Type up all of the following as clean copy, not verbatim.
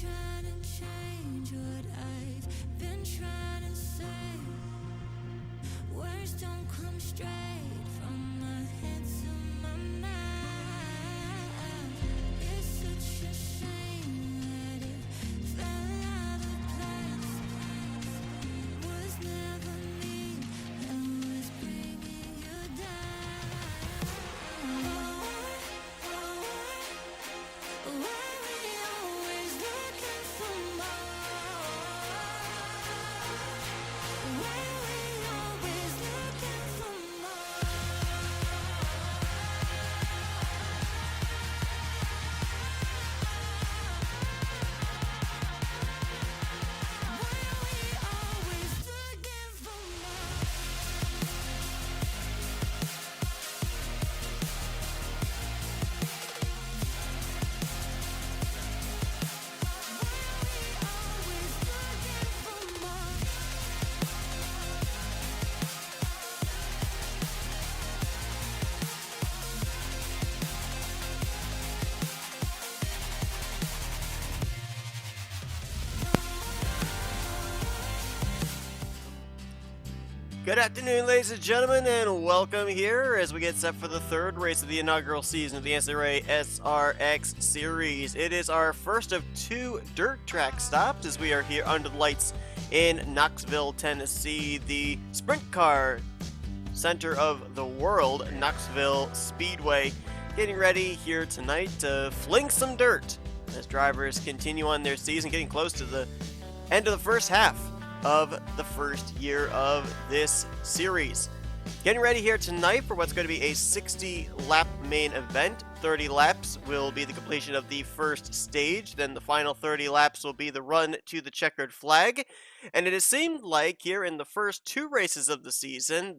trying to change what I've been trying to say. Words don't come straight from my head to my mouth. It's such a shame that it fell out of place. Was never me that was bringing you down. Why we always looking for more? Why we always looking for more? Why we always looking for more? Always looking for more. Good afternoon, ladies and gentlemen, and welcome here as we get set for the third race of the inaugural season of the NCRA SRX Series. It is our first of two dirt track stops as we are here under the lights in Knoxville, Tennessee, the sprint car center of the world, Knoxville Speedway, getting ready here tonight to fling some dirt as drivers continue on their season, getting close to the end of the first half of the first year of this series. Getting ready here tonight for what's going to be a 60 lap main event. 30 laps will be the completion of the first stage, then the final 30 laps will be the run to the checkered flag. And it has seemed like here in the first two races of the season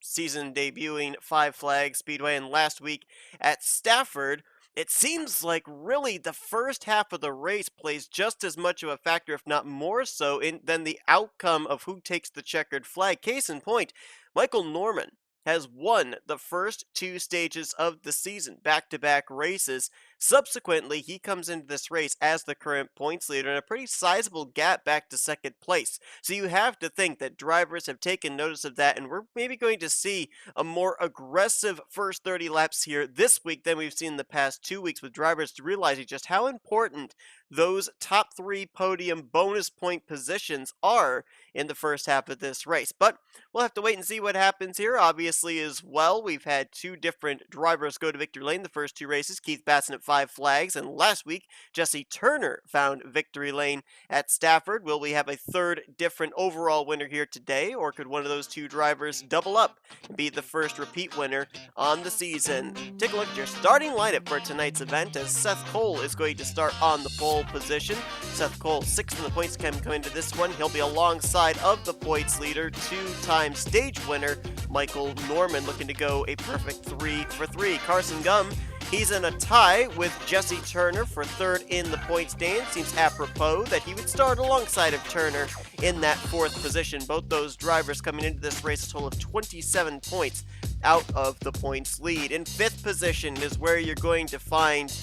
debuting Five Flag Speedway and last week at Stafford, it seems like really the first half of the race plays just as much of a factor, if not more so, than the outcome of who takes the checkered flag. Case in point, Michael Norman has won the first two stages of the season, back-to-back races. Subsequently, he comes into this race as the current points leader in a pretty sizable gap back to second place. So you have to think that drivers have taken notice of that, and we're maybe going to see a more aggressive first 30 laps here this week than we've seen in the past 2 weeks, with drivers realizing just how important those top three podium bonus point positions are in the first half of this race. But we'll have to wait and see what happens here. Obviously, as well, we've had two different drivers go to victory lane the first two races. Keith Batson at Five Flags, and last week, Jesse Turner found victory lane at Stafford. Will we have a third different overall winner here today, or could one of those two drivers double up and be the first repeat winner on the season? Take a look at your starting lineup for tonight's event, as Seth Cole is going to start on the pole position. Seth Cole, sixth in the points come into this one. He'll be alongside of the points leader, two-time stage winner Michael Norman, looking to go a perfect 3 for 3. Carson Gum, he's in a tie with Jesse Turner for third in the point stand. Seems apropos that he would start alongside of Turner in that fourth position. Both those drivers coming into this race a total of 27 points out of the points lead. In fifth position is where you're going to find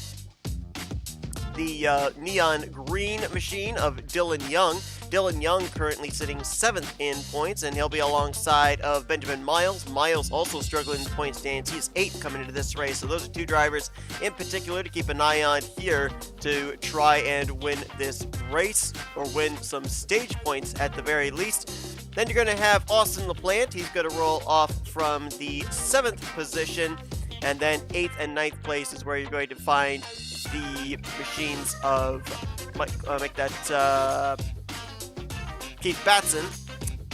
the neon green machine of Dylan Young. Dylan Young currently sitting 7th in points, and he'll be alongside of Benjamin Miles. Miles also struggling in the point stands. He's 8th coming into this race, so those are two drivers in particular to keep an eye on here to try and win this race, or win some stage points at the very least. Then you're going to have Austin LaPlante. He's going to roll off from the 7th position, and then 8th and 9th place is where you're going to find the machines of Keith Batson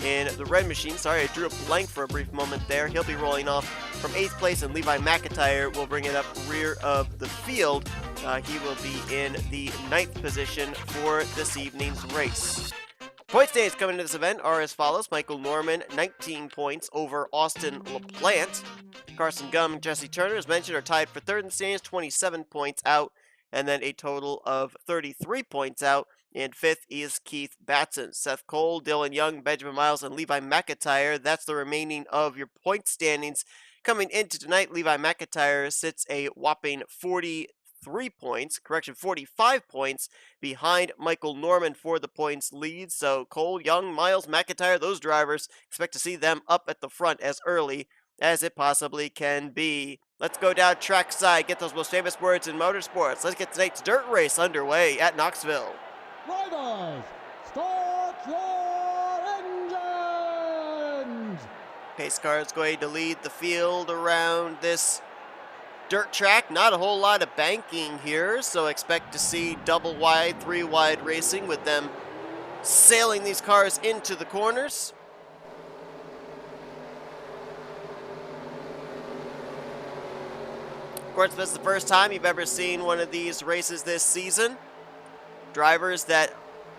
in the red machine. Sorry, I drew a blank for a brief moment there. He'll be rolling off from 8th place, and Levi McIntyre will bring it up rear of the field. He will be in the 9th position for this evening's race. Point standings coming into this event are as follows. Michael Norman, 19 points over Austin LaPlante. Carson Gum and Jesse Turner, as mentioned, are tied for third in the standings, 27 points out, and then a total of 33 points out. And fifth is Keith Batson. Seth Cole, Dylan Young, Benjamin Miles, and Levi McIntyre. That's the remaining of your point standings. Coming into tonight, Levi McIntyre sits a whopping 43 points, 45 points behind Michael Norman for the points lead. So Cole, Young, Miles, McIntyre, those drivers, expect to see them up at the front as early as it possibly can be. Let's go down trackside, get those most famous words in motorsports. Let's get tonight's dirt race underway at Knoxville. Drivers, start your engines! Pace car is going to lead the field around this dirt track. Not a whole lot of banking here, so expect to see double wide, 3 wide racing with them sailing these cars into the corners. Of course, this is the first time you've ever seen one of these races this season. Drivers that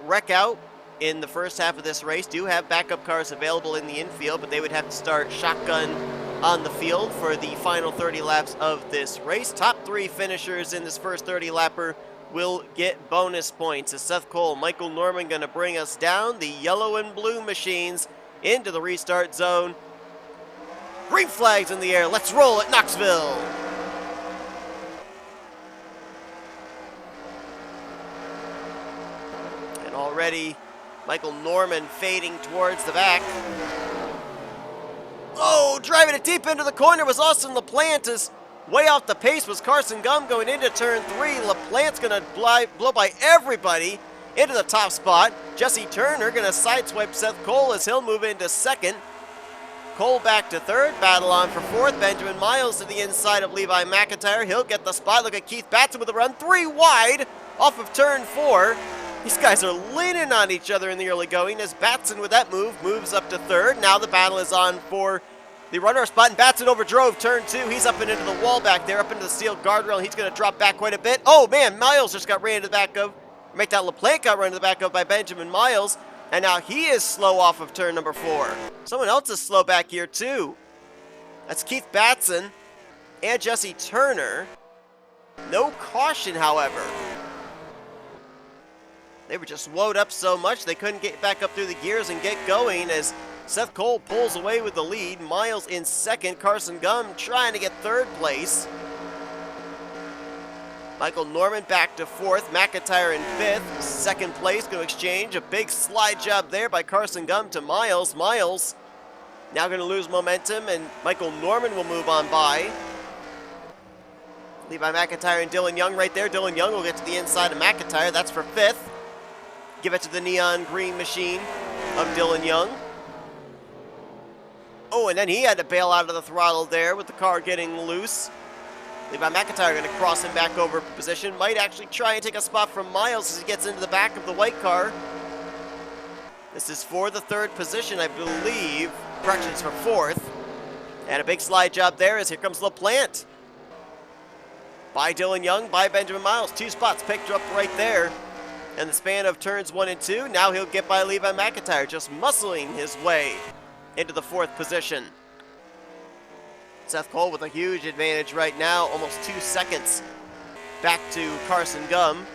wreck out in the first half of this race do have backup cars available in the infield, but they would have to start shotgun on the field for the final 30 laps of this race. Top 3 finishers in this first 30-lapper will get bonus points. As Seth Cole, Michael Norman going to bring us down. The yellow and blue machines into the restart zone. Green flags in the air. Let's roll at Knoxville. And already Michael Norman fading towards the back. Oh, driving it deep into the corner was Austin LaPlante. As way off the pace was Carson Gum going into turn 3. LaPlante's going to blow by everybody into the top spot. Jesse Turner going to sideswipe Seth Cole as he'll move into second. Cole back to third, battle on for fourth. Benjamin Miles to the inside of Levi McIntyre. He'll get the spot. Look at Keith Batson with a run. 3 wide off of turn 4. These guys are leaning on each other in the early going as Batson with that move moves up to third. Now the battle is on for the runner spot, and Batson overdrove turn 2. He's up and into the wall back there, up into the steel guardrail. He's going to drop back quite a bit. Oh, man, Miles just got ran into the back of, make that LaPlante got run into the back of by Benjamin Miles, and now he is slow off of turn number 4. Someone else is slow back here, too. That's Keith Batson and Jesse Turner. No caution, however. They were just woed up so much they couldn't get back up through the gears and get going as Seth Cole pulls away with the lead. Miles in second. Carson Gum trying to get third place. Michael Norman back to fourth. McIntyre in fifth. Second place. Going to exchange a big slide job there by Carson Gum to Miles. Miles now going to lose momentum, and Michael Norman will move on by. Levi McIntyre and Dylan Young right there. Dylan Young will get to the inside of McIntyre. That's for fifth. Give it to the neon green machine of Dylan Young. Oh, and then he had to bail out of the throttle there with the car getting loose. Levi McIntyre going to cross him back over position. Might actually try and take a spot from Miles as he gets into the back of the white car. This is for the third position, I believe. Correction, it's for fourth. And a big slide job there as here comes LaPlante. By Dylan Young, by Benjamin Miles. 2 spots picked up right there. And the span of turns 1 and 2, now he'll get by Levi McIntyre, just muscling his way into the fourth position. Seth Cole with a huge advantage right now, almost 2 seconds back to Carson Gum.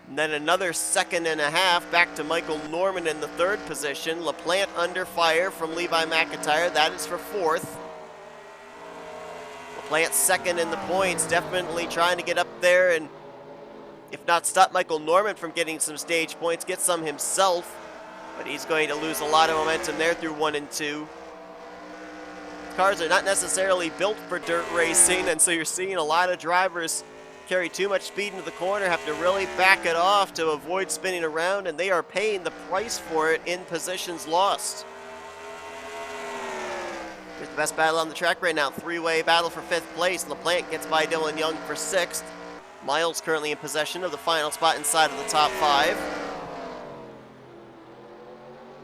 And then another 1.5 seconds back to Michael Norman in the third position. LaPlante under fire from Levi McIntyre, that is for fourth. LaPlante second in the points, definitely trying to get up there and if not stop Michael Norman from getting some stage points, get some himself. But he's going to lose a lot of momentum there through 1 and 2. Cars are not necessarily built for dirt racing, and so you're seeing a lot of drivers carry too much speed into the corner, have to really back it off to avoid spinning around, and they are paying the price for it in positions lost. Here's the best battle on the track right now. 3-way battle for 5th place. LaPlante gets by Dylan Young for 6th. Miles currently in possession of the final spot inside of the top 5.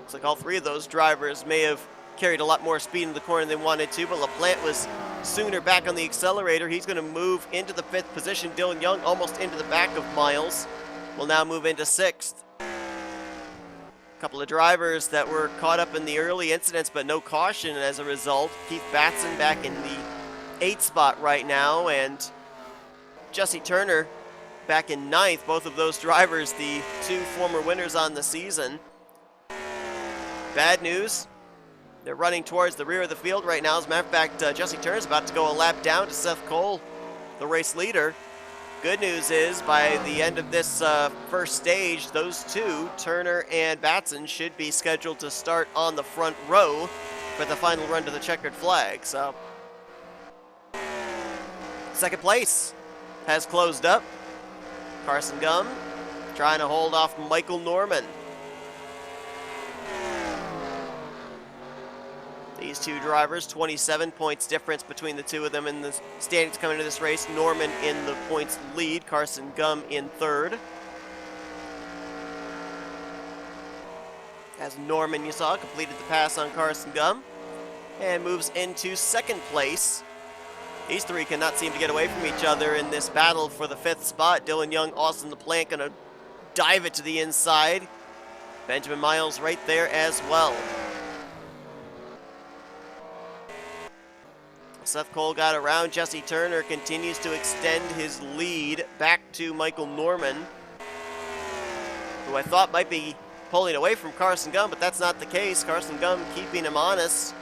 Looks like all 3 of those drivers may have carried a lot more speed in the corner than they wanted to, but LaPlante was sooner back on the accelerator. He's going to move into the 5th position. Dylan Young almost into the back of Miles. Will now move into 6th. A couple of drivers that were caught up in the early incidents, but no caution as a result. Keith Batson back in the 8th spot right now, and Jesse Turner back in 9th. Both of those drivers, the 2 former winners on the season. Bad news, they're running towards the rear of the field right now. As a matter of fact, Jesse Turner's about to go a lap down to Seth Cole, the race leader. Good news is, by the end of this first stage, those two, Turner and Batson, should be scheduled to start on the front row for the final run to the checkered flag. So, second place has closed up. Carson Gum trying to hold off Michael Norman. These two drivers, 27 points difference between the two of them in the standings coming into this race. Norman in the points lead, Carson Gum in third. As Norman, you saw, completed the pass on Carson Gum and moves into second place. These three cannot seem to get away from each other in this battle for the fifth spot. Dylan Young, Austin LaPlante gonna dive it to the inside. Benjamin Miles right there as well. Seth Cole got around. Jesse Turner continues to extend his lead back to Michael Norman, who I thought might be pulling away from Carson Gum, but that's not the case. Carson Gum keeping him honest.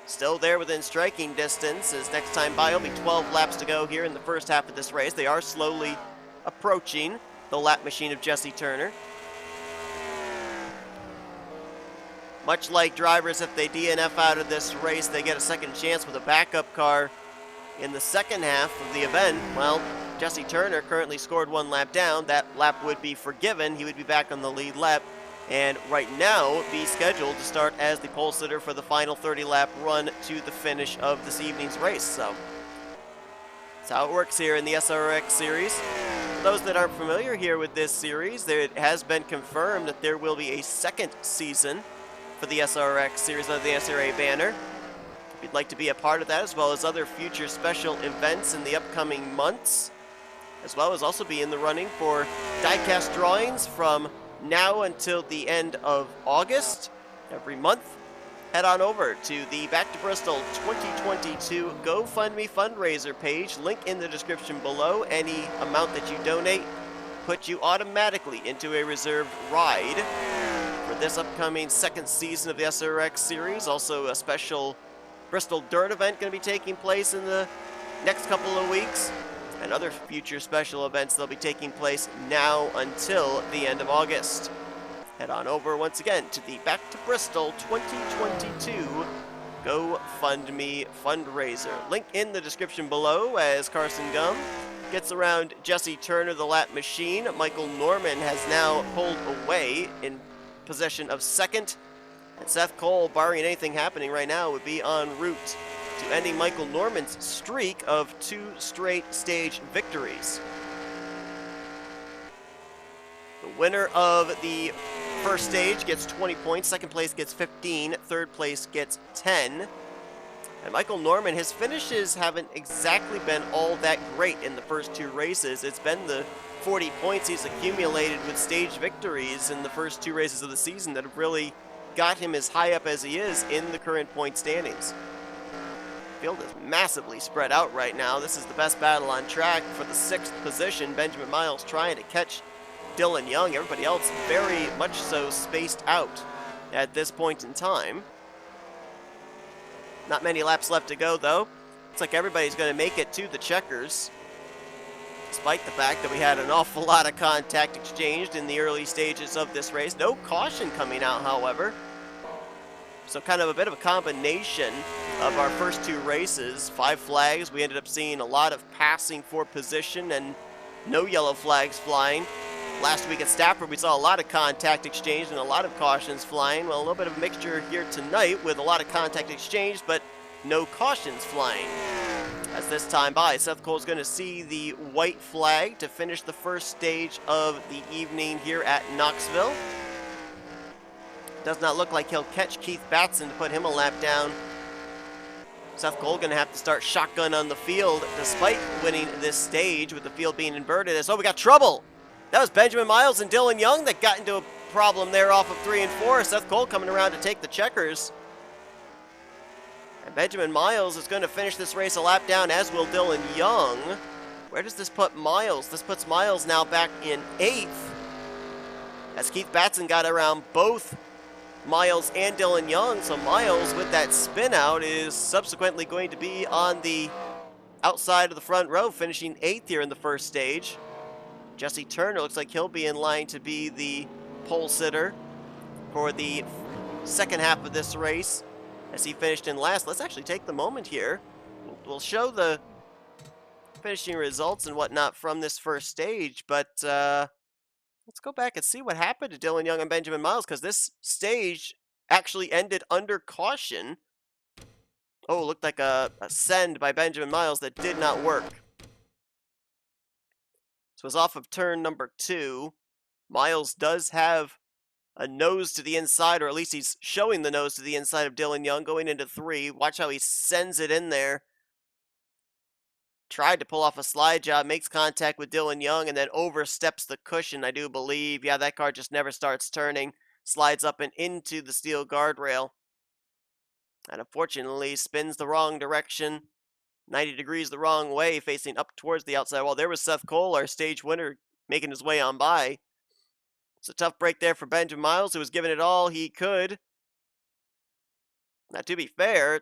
Still there within striking distance, as next time by will be 12 laps to go here in the first half of this race. They are slowly approaching the lap machine of Jesse Turner. Much like drivers, if they DNF out of this race, they get a second chance with a backup car in the second half of the event. Well, Jesse Turner currently scored one lap down. That lap would be forgiven. He would be back on the lead lap, and right now be scheduled to start as the pole sitter for the final 30-lap run to the finish of this evening's race. So that's how it works here in the SRX series. For those that aren't familiar here with this series, it has been confirmed that there will be a second season for the SRX series under the SRA banner. If you'd like to be a part of that, as well as other future special events in the upcoming months, as well as also be in the running for diecast drawings from now until the end of August every month, head on over to the Back to Bristol 2022 GoFundMe fundraiser page, link in the description below. Any amount that you donate puts you automatically into a reserved ride for this upcoming second season of the SRX series. Also a special Bristol Dirt event going to be taking place in the next couple of weeks, and other future special events that'll be taking place now until the end of August. Head on over once again to the Back to Bristol 2022 GoFundMe fundraiser. Link in the description below as Carson Gum gets around Jesse Turner, the lap machine. Michael Norman has now pulled away in possession of second, and Seth Cole, barring anything happening right now, would be en route to ending Michael Norman's streak of 2 straight stage victories. The winner of the first stage gets 20 points, second place gets 15, third place gets 10. And Michael Norman, his finishes haven't exactly been all that great in the first 2 races. It's been the 40 points he's accumulated with stage victories in the first 2 races of the season that have really got him as high up as he is in the current point standings. The field is massively spread out right now. This is the best battle on track for the 6th position. Benjamin Miles trying to catch Dylan Young. Everybody else very much so spaced out at this point in time. Not many laps left to go, though. Looks like everybody's going to make it to the checkers, despite the fact that we had an awful lot of contact exchanged in the early stages of this race. No caution coming out, however. So kind of a bit of a combination of our first 2 races. 5 flags. We ended up seeing a lot of passing for position and no yellow flags flying. Last week at Stafford, we saw a lot of contact exchanged and a lot of cautions flying. Well, a little bit of a mixture here tonight with a lot of contact exchanged, but no cautions flying. As this time by, Seth Cole's going to see the white flag to finish the first stage of the evening here at Knoxville. Does not look like he'll catch Keith Batson to put him a lap down. Seth Cole going to have to start shotgun on the field despite winning this stage with the field being inverted. Oh, we got trouble. That was Benjamin Miles and Dylan Young that got into a problem there off of 3 and 4. Seth Cole coming around to take the checkers. And Benjamin Miles is going to finish this race a lap down, as will Dylan Young. Where does this put Miles? This puts Miles now back in 8th, as Keith Batson got around both Miles and Dylan Young. So Miles, with that spin out, is subsequently going to be on the outside of the front row, finishing 8th here in the first stage. Jesse Turner looks like he'll be in line to be the pole sitter for the second half of this race, as he finished in last. Let's actually take the moment here. We'll show the finishing results and whatnot from this first stage, but let's go back and see what happened to Dylan Young and Benjamin Miles, because this stage actually ended under caution. Oh, it looked like a send by Benjamin Miles that did not work. So it was off of turn number 2. Miles does have a nose to the inside, or at least he's showing the nose to the inside of Dylan Young going into 3. Watch how he sends it in there. Tried to pull off a slide job, makes contact with Dylan Young, and then oversteps the cushion, I do believe. Yeah, that car just never starts turning. Slides up and into the steel guardrail. And unfortunately, spins the wrong direction. 90 degrees the wrong way, facing up towards the outside wall. There was Seth Cole, our stage winner, making his way on by. It's a tough break there for Benjamin Miles, who was giving it all he could. Now, to be fair,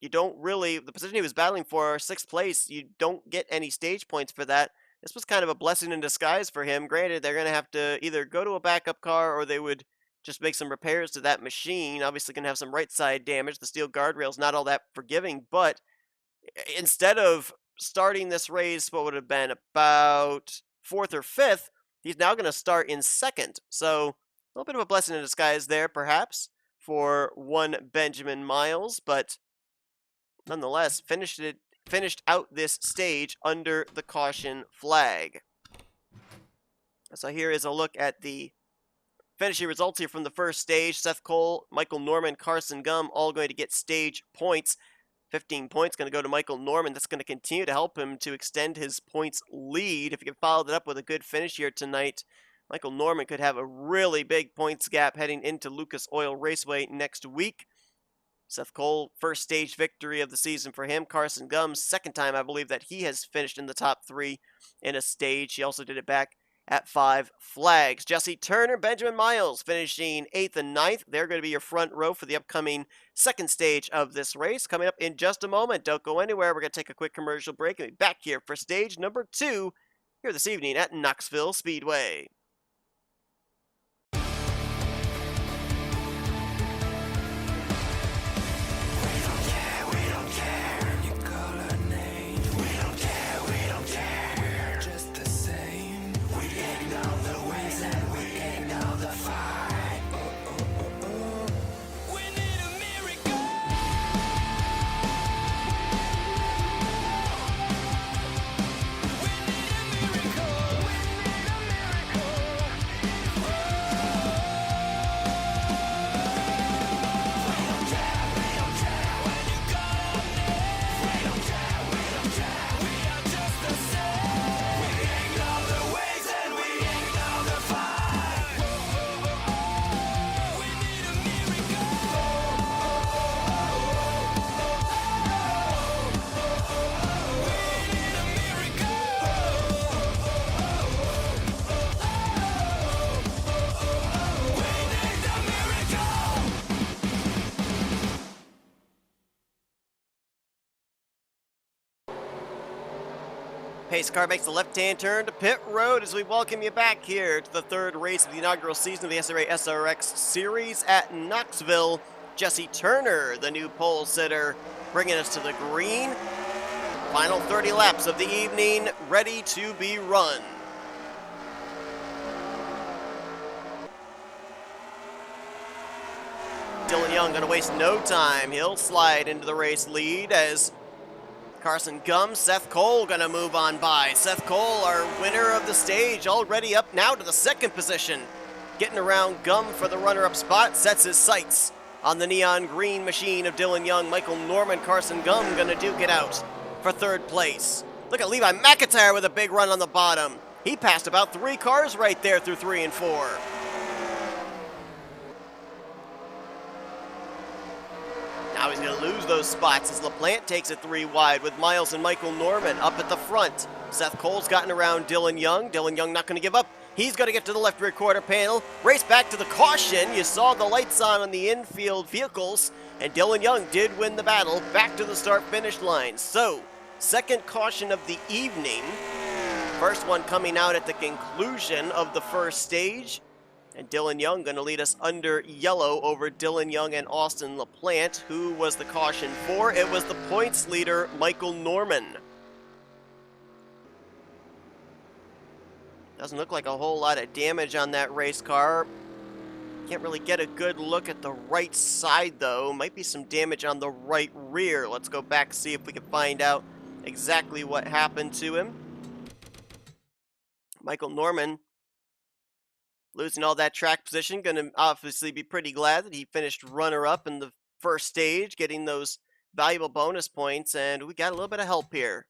you don't really, the position he was battling for, 6th place, you don't get any stage points for that. This was kind of a blessing in disguise for him. Granted, they're going to have to either go to a backup car or they would just make some repairs to that machine. Obviously going to have some right side damage. The steel guardrail's not all that forgiving, but instead of starting this race, what would have been about 4th or 5th, he's now going to start in 2nd. So a little bit of a blessing in disguise there, perhaps, for one Benjamin Miles, but nonetheless, finished out this stage under the caution flag. So here is a look at the finishing results here from the first stage. Seth Cole, Michael Norman, Carson Gum, all going to get stage points. 15 points going to go to Michael Norman. That's going to continue to help him to extend his points lead. If he can follow that up with a good finish here tonight, Michael Norman could have a really big points gap heading into Lucas Oil Raceway next week. Seth Cole, first stage victory of the season for him. Carson Gum, second time I believe that he has finished in the top 3 in a stage. He also did it back at 5 Flags. Jesse Turner, Benjamin Miles finishing 8th and 9th. They're going to be your front row for the upcoming second stage of this race. Coming up in just a moment. Don't go anywhere. We're going to take a quick commercial break and be back here for stage number 2 here this evening at Knoxville Speedway. Pace car makes the left-hand turn to pit road as we welcome you back here to the third race of the inaugural season of the NNSCRA SRX Series at Knoxville. Jesse Turner, the new pole sitter, bringing us to the green. Final 30 laps of the evening, ready to be run. Dylan Young going to waste no time. He'll slide into the race lead as Carson Gum, Seth Cole going to move on by. Seth Cole, our winner of the stage, already up now to the second position. Getting around Gum for the runner-up spot, sets his sights on the neon green machine of Dylan Young. Michael Norman, Carson Gum going to duke it out for third place. Look at Levi McIntyre with a big run on the bottom. He passed about 3 cars right there through 3 and 4. Now he's going to lose those spots as LaPlante takes it 3 wide with Miles and Michael Norman up at the front. Seth Cole's gotten around Dylan Young. Dylan Young not going to give up. He's going to get to the left rear quarter panel. Race back to the caution. You saw the lights on the infield vehicles. And Dylan Young did win the battle back to the start-finish line. So, second caution of the evening. First one coming out at the conclusion of the first stage. And Dylan Young going to lead us under yellow over Dylan Young and Austin LaPlante. Who was the caution for? It was the points leader, Michael Norman. Doesn't look like a whole lot of damage on that race car. Can't really get a good look at the right side, though. Might be some damage on the right rear. Let's go back, see if we can find out exactly what happened to him. Michael Norman losing all that track position. Going to obviously be pretty glad that he finished runner-up in the first stage, getting those valuable bonus points, and we got a little bit of help here.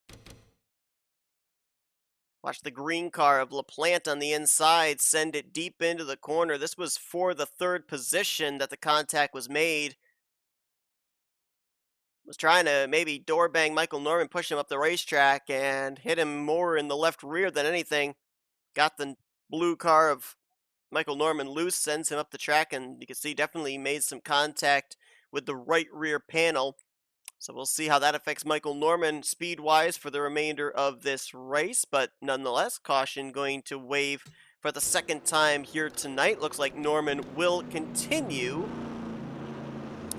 Watch the green car of LaPlante on the inside send it deep into the corner. This was for the third position that the contact was made. Was trying to maybe door bang Michael Norman, push him up the racetrack, and hit him more in the left rear than anything. Got the blue car of Michael Norman loose, sends him up the track, and you can see definitely made some contact with the right rear panel. So we'll see how that affects Michael Norman speed-wise for the remainder of this race. But nonetheless, caution going to wave for the second time here tonight. Looks like Norman will continue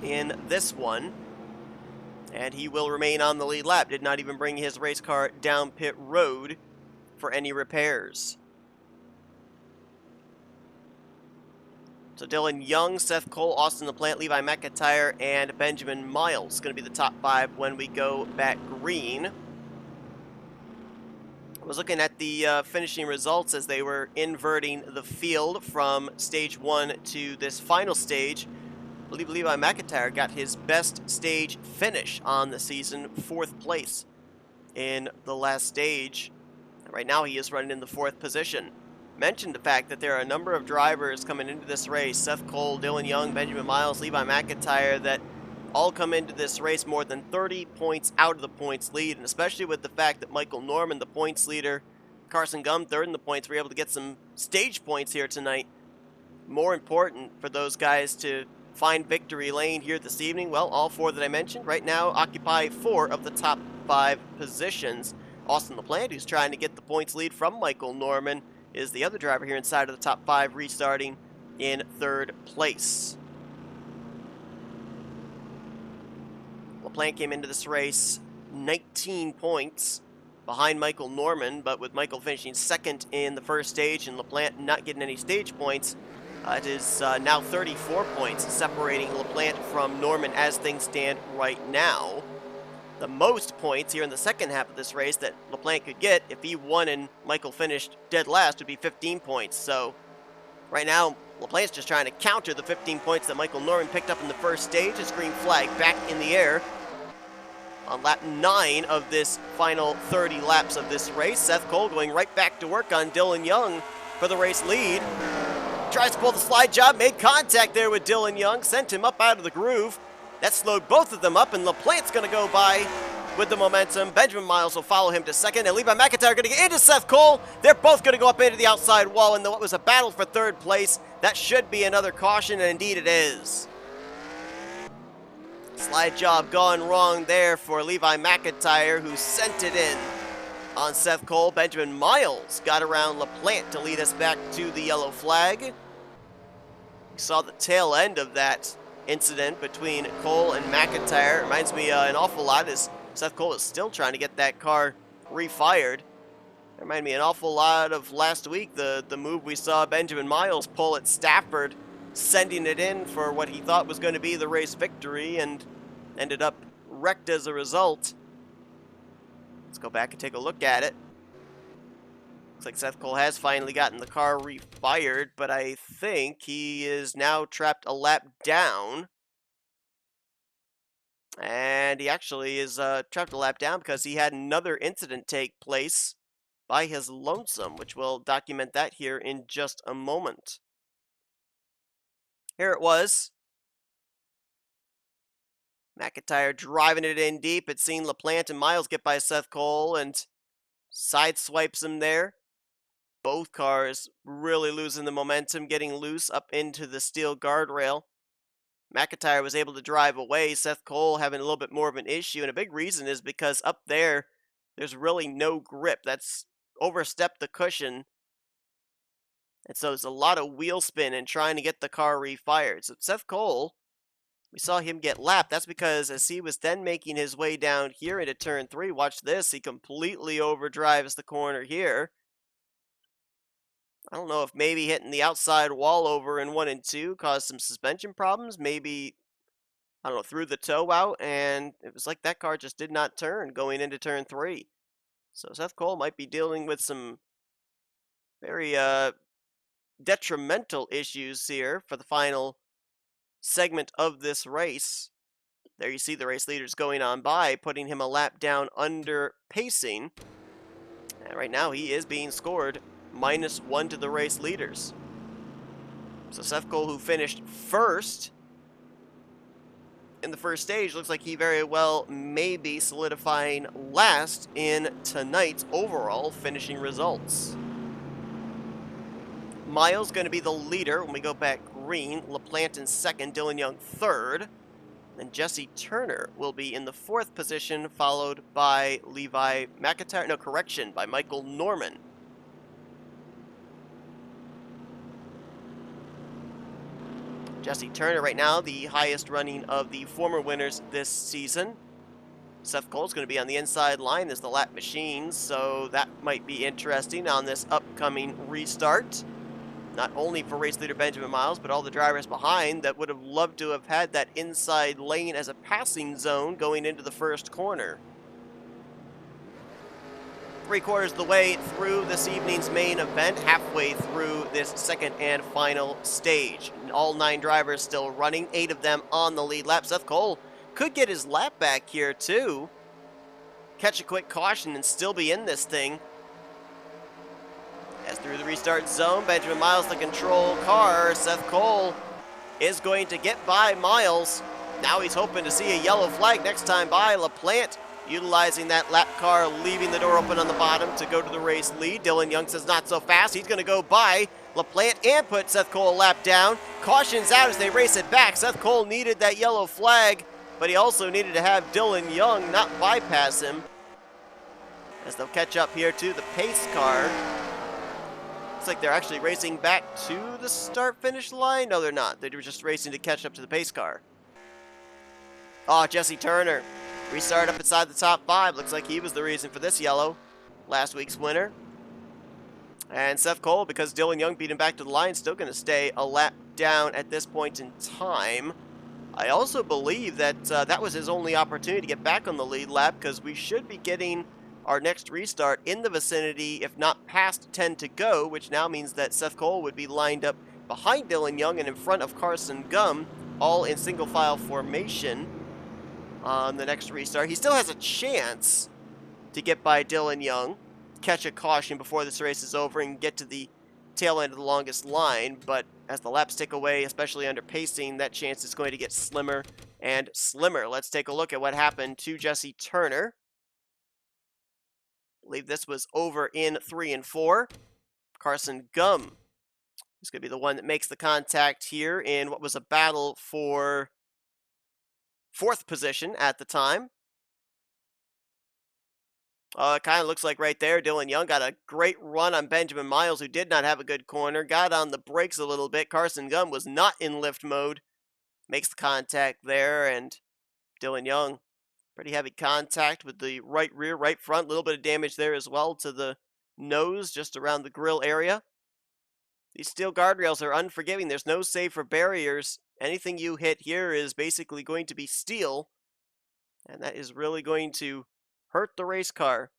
in this one. And he will remain on the lead lap. Did not even bring his race car down pit road for any repairs. So Dylan Young, Seth Cole, Austin LaPlante, Levi McIntyre, and Benjamin Miles going to be the top 5 when we go back green. I was looking at the finishing results as they were inverting the field from stage 1 to this final stage. I believe Levi McIntyre got his best stage finish on the season, 4th place in the last stage. Right now he is running in the 4th position. Mentioned the fact that there are a number of drivers coming into this race, Seth Cole, Dylan Young, Benjamin Miles, Levi McIntyre, that all come into this race more than 30 points out of the points lead, and especially with the fact that Michael Norman, the points leader, Carson Gum, 3rd in the points, were able to get some stage points here tonight. More important for those guys to find victory lane here this evening. Well, all 4 that I mentioned right now occupy 4 of the top 5 positions. Austin LaPlante, who's trying to get the points lead from Michael Norman, is the other driver here inside of the top 5, restarting in 3rd place. LaPlante came into this race 19 points behind Michael Norman, but with Michael finishing 2nd in the first stage and LaPlante not getting any stage points, it is now 34 points separating LaPlante from Norman as things stand right now. The most points here in the second half of this race that LaPlante could get if he won and Michael finished dead last would be 15 points. So right now, LaPlante's just trying to counter the 15 points that Michael Norman picked up in the first stage. His green flag back in the air on lap 9 of this final 30 laps of this race. Seth Cole going right back to work on Dylan Young for the race lead. Tries to pull the slide job, made contact there with Dylan Young, sent him up out of the groove. That slowed both of them up, and LaPlante's going to go by with the momentum. Benjamin Miles will follow him to 2nd, and Levi McIntyre going to get into Seth Cole. They're both going to go up into the outside wall in what was a battle for 3rd place. That should be another caution, and indeed it is. Slide job gone wrong there for Levi McIntyre, who sent it in on Seth Cole. Benjamin Miles got around LaPlante to lead us back to the yellow flag. We saw the tail end of that incident between Cole and McIntyre. It reminds me an awful lot as Seth Cole is still trying to get that car refired. It reminded me an awful lot of last week, the move we saw Benjamin Miles pull at Stafford, sending it in for what he thought was going to be the race victory and ended up wrecked as a result. Let's go back and take a look at it. Looks like Seth Cole has finally gotten the car refired, but I think he is now trapped a lap down. And he actually is trapped a lap down because he had another incident take place by his lonesome, which we'll document that here in just a moment. Here it was. McIntyre driving it in deep. It's seen LaPlante and Miles get by Seth Cole and side swipes him there. Both cars really losing the momentum, getting loose up into the steel guardrail. McIntyre was able to drive away. Seth Cole having a little bit more of an issue, and a big reason is because up there, there's really no grip. That's overstepped the cushion. And so there's a lot of wheel spin and trying to get the car refired. So Seth Cole, we saw him get lapped. That's because as he was then making his way down here into turn 3, watch this, he completely overdrives the corner here. I don't know if maybe hitting the outside wall over in 1 and 2 caused some suspension problems. Maybe, I don't know, threw the toe out, and it was like that car just did not turn going into turn 3. So Seth Cole might be dealing with some very detrimental issues here for the final segment of this race. There you see the race leaders going on by, putting him a lap down under pacing. And right now he is being scored -1 to the race leaders. So Seth Cole, who finished first in the first stage, looks like he very well may be solidifying last in tonight's overall finishing results. Miles going to be the leader when we go back green. LaPlante in second, Dylan Young third. Then Jesse Turner will be in the 4th position, followed by Levi McIntyre. No, correction, by Michael Norman. Jesse Turner right now, the highest running of the former winners this season. Seth Cole's going to be on the inside line as the lap machines, so that might be interesting on this upcoming restart. Not only for race leader Benjamin Miles, but all the drivers behind that would have loved to have had that inside lane as a passing zone going into the first corner. 3/4 of the way through this evening's main event, halfway through this second and final stage. All 9 drivers still running, 8 of them on the lead lap. Seth Cole could get his lap back here too. Catch a quick caution and still be in this thing. As through the restart zone, Benjamin Miles, the control car. Seth Cole is going to get by Miles. Now he's hoping to see a yellow flag next time by. LaPlante utilizing that lap car, leaving the door open on the bottom to go to the race lead. Dylan Young says not so fast. He's going to go by LaPlante and put Seth Cole a lap down. Cautions out as they race it back. Seth Cole needed that yellow flag, but he also needed to have Dylan Young not bypass him, as they'll catch up here to the pace car. Looks like they're actually racing back to the start-finish line. No, they're not. They were just racing to catch up to the pace car. Oh, Jesse Turner. Restart up inside the top 5. Looks like he was the reason for this yellow. Last week's winner. And Seth Cole, because Dylan Young beat him back to the line, still going to stay a lap down at this point in time. I also believe that that was his only opportunity to get back on the lead lap, because we should be getting our next restart in the vicinity, if not past 10 to go, which now means that Seth Cole would be lined up behind Dylan Young and in front of Carson Gum, all in single file formation on the next restart. He still has a chance to get by Dylan Young, catch a caution before this race is over, and get to the tail end of the longest line, but as the laps tick away, especially under pacing, that chance is going to get slimmer and slimmer. Let's take a look at what happened to Jesse Turner. I believe this was over in 3 and 4. Carson Gum is going to be the one that makes the contact here in what was a battle for 4th position at the time. It kind of looks like right there, Dylan Young got a great run on Benjamin Miles, who did not have a good corner. Got on the brakes a little bit. Carson Gum was not in lift mode. Makes the contact there, and Dylan Young, pretty heavy contact with the right rear, right front. A little bit of damage there as well to the nose, just around the grill area. These steel guardrails are unforgiving. There's no safer barriers. Anything you hit here is basically going to be steel, and that is really going to hurt the race car.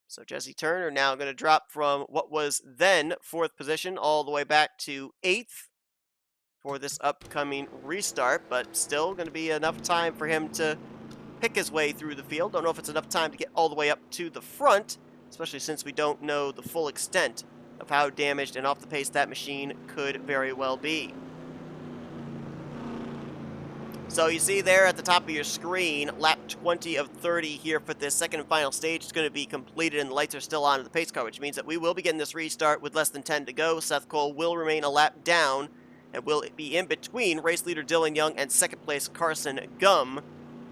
So Jesse Turner now going to drop from what was then 4th position all the way back to 8th for this upcoming restart, but still going to be enough time for him to pick his way through the field. Don't know if it's enough time to get all the way up to the front, especially since we don't know the full extent of how damaged and off the pace that machine could very well be. So you see there at the top of your screen, lap 20 of 30 here for this second and final stage is going to be completed, and the lights are still on in the pace car, which means that we will be getting this restart with less than 10 to go. Seth Cole will remain a lap down and will be in between race leader Dylan Young and second place Carson Gum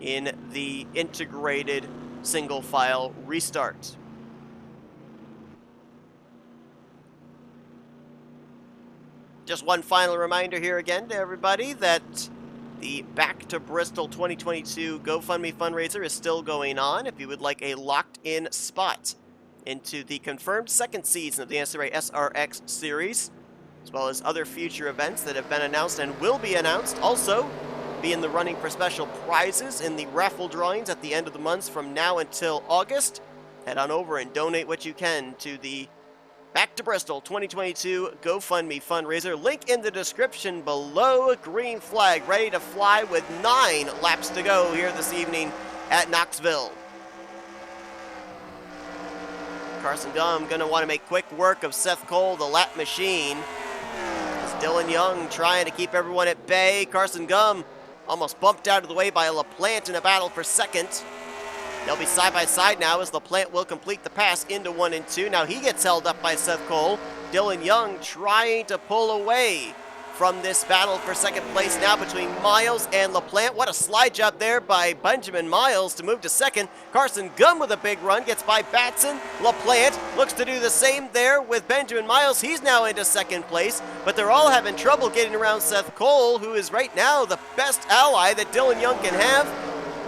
in the integrated single file restart. Just one final reminder here again to everybody that the Back to Bristol 2022 GoFundMe fundraiser is still going on. If you would like a locked-in spot into the confirmed second season of the NNSCRA SRX series, as well as other future events that have been announced and will be announced, also be in the running for special prizes in the raffle drawings at the end of the months from now until August, head on over and donate what you can to the Back to Bristol 2022 GoFundMe fundraiser. Link in the description below. Green flag ready to fly with 9 laps to go here this evening at Knoxville. Carson Gum going to want to make quick work of Seth Cole, the lap machine. It's Dylan Young trying to keep everyone at bay. Carson Gum almost bumped out of the way by LaPlante in a battle for second. They'll be side by side now as LaPlante will complete the pass into 1 and 2. Now he gets held up by Seth Cole. Dylan Young trying to pull away from this battle for second place now between Miles and LaPlante. What a slide job there by Benjamin Miles to move to second. Carson Gum with a big run gets by Batson. LaPlante looks to do the same there with Benjamin Miles. He's now into second place, but they're all having trouble getting around Seth Cole, who is right now the best ally that Dylan Young can have.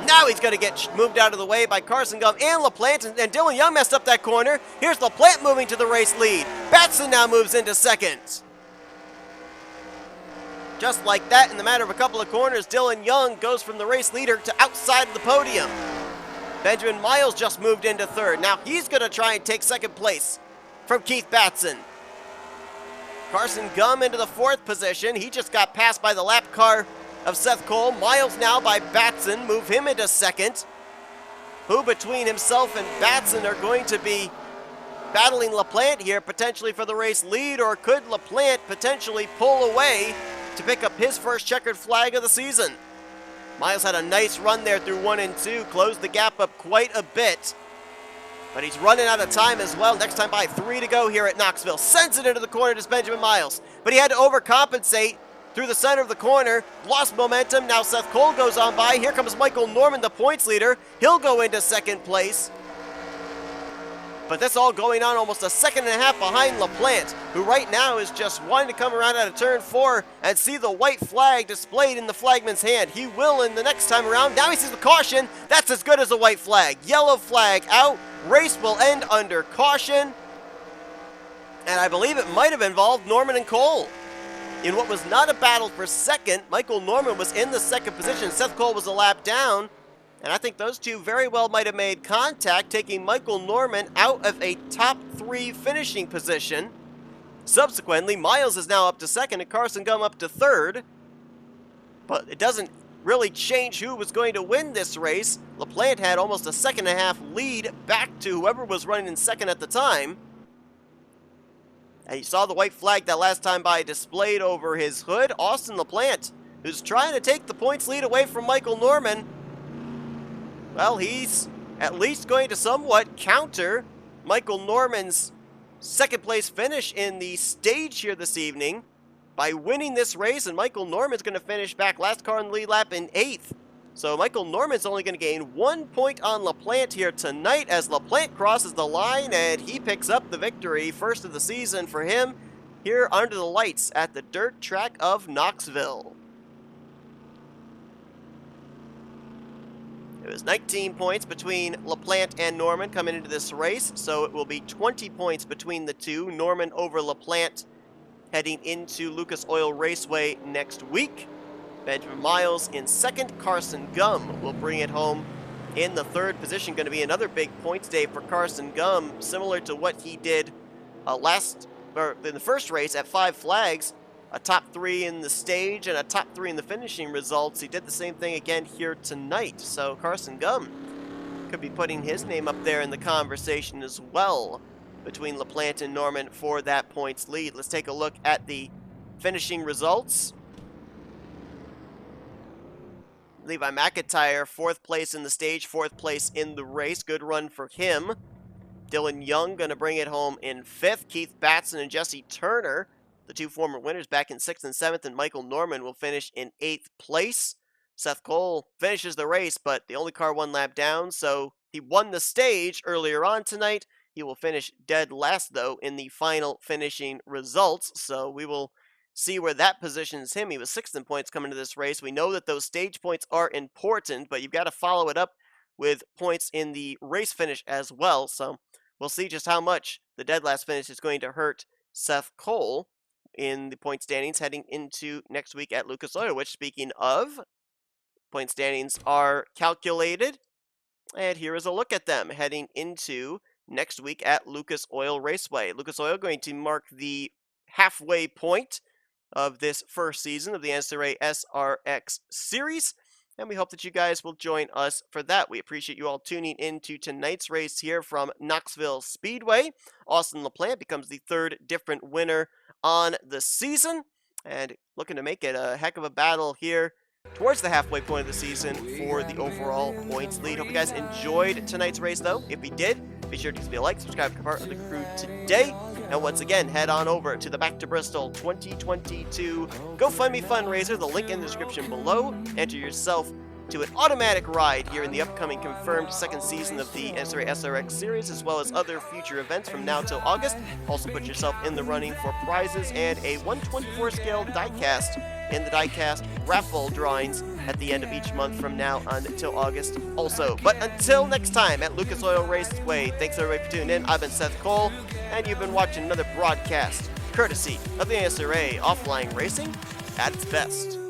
Now he's going to get moved out of the way by Carson Gum and LaPlante, and Dylan Young messed up that corner. Here's LaPlante moving to the race lead. Batson now moves into second. Just like that, in the matter of a couple of corners, Dylan Young goes from the race leader to outside of the podium. Benjamin Miles just moved into third. Now he's going to try and take second place from Keith Batson. Carson Gum into the fourth position. He just got passed by the lap car of Seth Cole. Miles now by Batson, move him into second. Who between himself and Batson are going to be battling LaPlante here, potentially for the race lead, or could LaPlante potentially pull away to pick up his first checkered flag of the season? Miles had a nice run there through 1 and 2, closed the gap up quite a bit, but he's running out of time as well. Next time by 3 to go here at Knoxville. Sends it into the corner to Benjamin Miles, but he had to overcompensate through the center of the corner, lost momentum. Now Seth Cole goes on by. Here comes Michael Norman, the points leader. He'll go into second place. But that's all going on almost a second and a half behind LaPlante, who right now is just wanting to come around out of turn 4 and see the white flag displayed in the flagman's hand. He will in the next time around. Now he sees the caution. That's as good as a white flag. Yellow flag out. Race will end under caution. And I believe it might have involved Norman and Cole. In what was not a battle for second, Michael Norman was in the second position. Seth Cole was a lap down. And I think those two very well might have made contact, taking Michael Norman out of a top 3 finishing position. Subsequently, Miles is now up to second and Carson Gum up to third. But it doesn't really change who was going to win this race. LaPlante had almost a second and a half lead back to whoever was running in second at the time. And you saw the white flag that last time by displayed over his hood. Austin LaPlante, who's trying to take the points lead away from Michael Norman. Well, he's at least going to somewhat counter Michael Norman's second place finish in the stage here this evening by winning this race, and Michael Norman's going to finish back last car in the lead lap in 8th. So Michael Norman's only going to gain 1 point on LaPlante here tonight as LaPlante crosses the line and he picks up the victory, first of the season for him here under the lights at the dirt track of Knoxville. It was 19 points between LaPlante and Norman coming into this race, so it will be 20 points between the two. Norman over LaPlante heading into Lucas Oil Raceway next week. Benjamin Miles in second. Carson Gum will bring it home in the third position. Going to be another big points day for Carson Gum, similar to what he did in the first race at 5 Flags. A top 3 in the stage and a top 3 in the finishing results. He did the same thing again here tonight. So Carson Gum could be putting his name up there in the conversation as well between LaPlante and Norman for that points lead. Let's take a look at the finishing results. Levi McIntyre, 4th place in the stage, 4th place in the race. Good run for him. Dylan Young going to bring it home in 5th. Keith Batson and Jesse Turner, the 2 former winners, back in 6th and 7th, and Michael Norman will finish in 8th place. Seth Cole finishes the race, but the only car 1 lap down, so He won the stage earlier on tonight. He will finish dead last, though, in the final finishing results, so we will see where that positions him. He was 6th in points coming to this race. We know that those stage points are important, but you've got to follow it up with points in the race finish as well, so we'll see just how much the dead last finish is going to hurt Seth Cole in the point standings heading into next week at Lucas Oil, which, speaking of, point standings are calculated, and here is a look at them heading into next week at Lucas Oil Raceway. Lucas Oil going to mark the halfway point of this first season of the NNSCRA SRX Series, and we hope that you guys will join us for that. We appreciate you all tuning in to tonight's race here from Knoxville Speedway. Austin LaPlante becomes the 3rd different winner on the season, and looking to make it a heck of a battle here towards the halfway point of the season for the overall points lead. Hope you guys enjoyed tonight's race, though. If you did, be sure to give me a like, subscribe, become part of the crew today. And once again, head on over to the Back to Bristol 2022 GoFundMe fundraiser, the link in the description below. Enter yourself to an automatic ride here in the upcoming confirmed 2nd season of the NNSCRA SRX Series, as well as other future events from now till August. Also put yourself in the running for prizes and a 1/24 scale diecast in the diecast raffle drawings at the end of each month from now until August also. But until next time at Lucas Oil Raceway, thanks everybody for tuning in. I've been Seth Cole, and you've been watching another broadcast courtesy of the NNSCRA Offline Racing at its best.